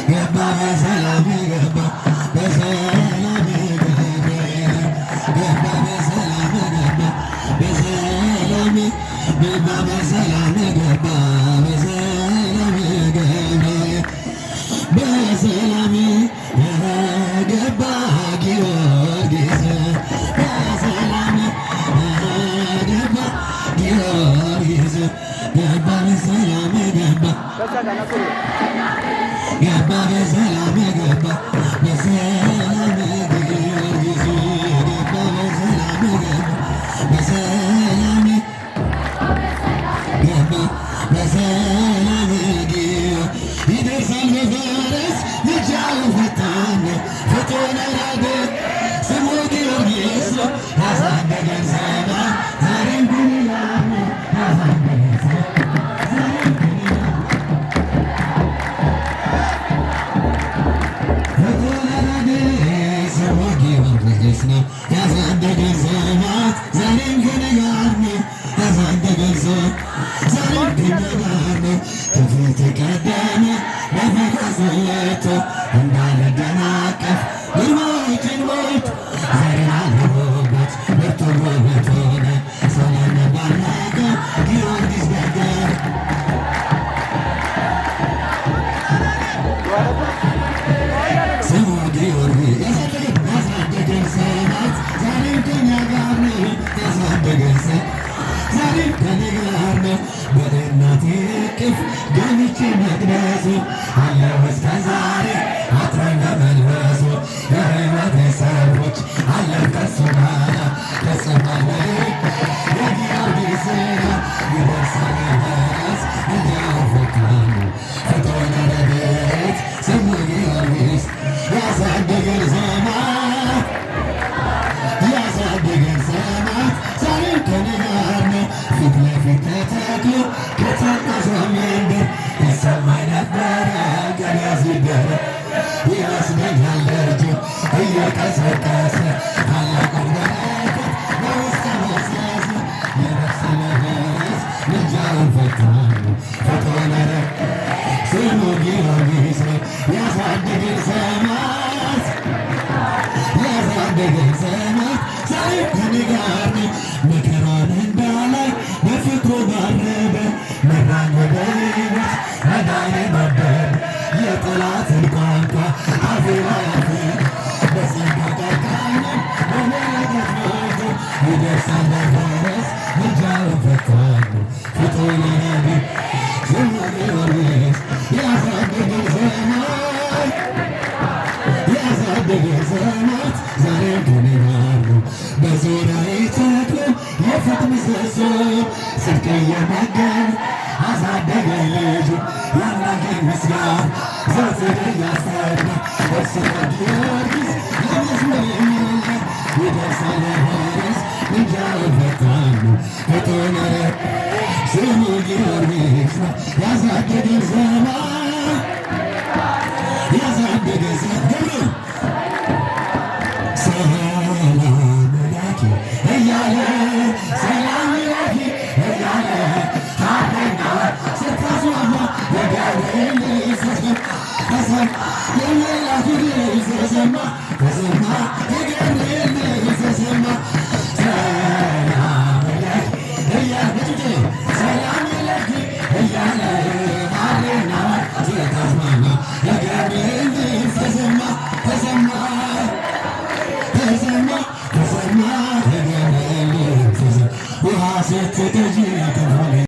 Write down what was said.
ገባ በሰላም ገባ በሰላም ገባ በሰላም ገባ በሰላም ገባ በሰላም ገባ በሰላም ገባ በሰላም ገባ ጊዮርጊስ በሰላም ገባ ጊዮርጊስ ገባ በሰላም ገባ ገባ በሰላም ገባ በሰላም ጊዮርጊስ ገባ በሰላም ገባ በሰላም ገባ በሰላም ይደርሳል በፈረስ ልጃው ፈጣን ፍጡነ ረድእ ስሙ ጊዮርጊስ ያሳደገን ሰማ ዛሬም ግን ይላል ያሳደገን ያሳደገን ሰማዕት ዛሬም ከእኔ ጋር ነው። ያሳደገን ሰማዕት ዛሬም ከእኛ ጋር ነው። ከፊት ቀደመ በፈረስ ወጥቶ እንዳልደናቀፍ ግርማችን ሞልቶ ዘርን አልቦበት ብርቱ ውበት ሆነ ስለነባረከ ጊዮርጊስ ደገር ስሙ ጊዮርጊስ ያሳደገን ሰማዕት ዛሬም ከእኛ ጋር ነው። ያሳደገን ሰማዕት ዛሬም ከእኔ ጋር ነው። በእናቴ እቅፍ ገብቼ መቅደሱ አለው እስከ ዛሬ አጥሮኝ በመልበሱ የሕይወቴ ሰዎች አለው ከሱ ጋር ተሰማለ የጊዮርጊስ ይደርሳል ድረስ እንዲያው ፈጣኑ ፍጡነ ረድኤት ስሙ ጊዮርጊስ ያሳደገን ሰማዕት ያሳደገን ሰማዕት ዛሬም ከእኔ ጋር ነው። ፊት ለፊት ተተክሎ ከተቀሰው መንገድ ይሰማኝ ነበረ ገና ሲደረግ ይመስለኛል ደጁ እየቀሰቀሰ ታላቁን በረከት በውስጤ ፈሰሰ የነፍሴ መድረስ ልጃውን ፈታኑ ፍጡነ ረድኤት ስሙ ጊዮርጊስ ያሳደገን ሰማዕት ያሳደገን ሰማዕት ዛሬም ከእኔ ጋር ነው። መከራን እንዳላይ በፍቅሩ ጋረደ መራኝ ወደ ሕይወት መዳኔ መበብ የጠላትን ቋንቋ አፌ ላይ አፈር በጸጋ ቀጣይነት በመለከት ሞልቶ ይደርሳል በፈረስ ልጃውን ፈታኑ ፍጡነ ረድኤት ስሙ ጊዮርጊስ ያሳደገን ሰማዕት ያሳደገን ሰማዕት ዛሬም ከእኔ ጋር ነው። በዙሪያዬ ተክሎ የፊት ምሰሶ ጽድቅ እየመገበ አሳደገኝ ልጁ የአምላኬን ምስጋና ዘወትር እያሰብን እርሱ ጊዮርጊስ ለመዝሙር የሚውል ይደርሳል በፈረስ ልጃውን ፈታኑ ፍጡነ ረድኤት ስሙ ጊዮርጊስ ያሳደገን ሰማዕት ያሳደገን ሰማዕት ሰላም ለኪ እያለ ሰላም ለኪ እያለ ታደጋ ስታስዋባ የገብርኤል ተሰማ የመላኩ ድምፅ ተሰማ ተሰማ የገብርኤል ድምፅ ተሰማ ሰላም ለኪ እያለ ሰላም ለኪ እያለ ታደጋ ስታስዋባ የገብርኤል ድምፅ ተሰማ ተሰማ ተሰማ ተሰማ የገብርኤል ድምፅ ውሃ ስትቀጂ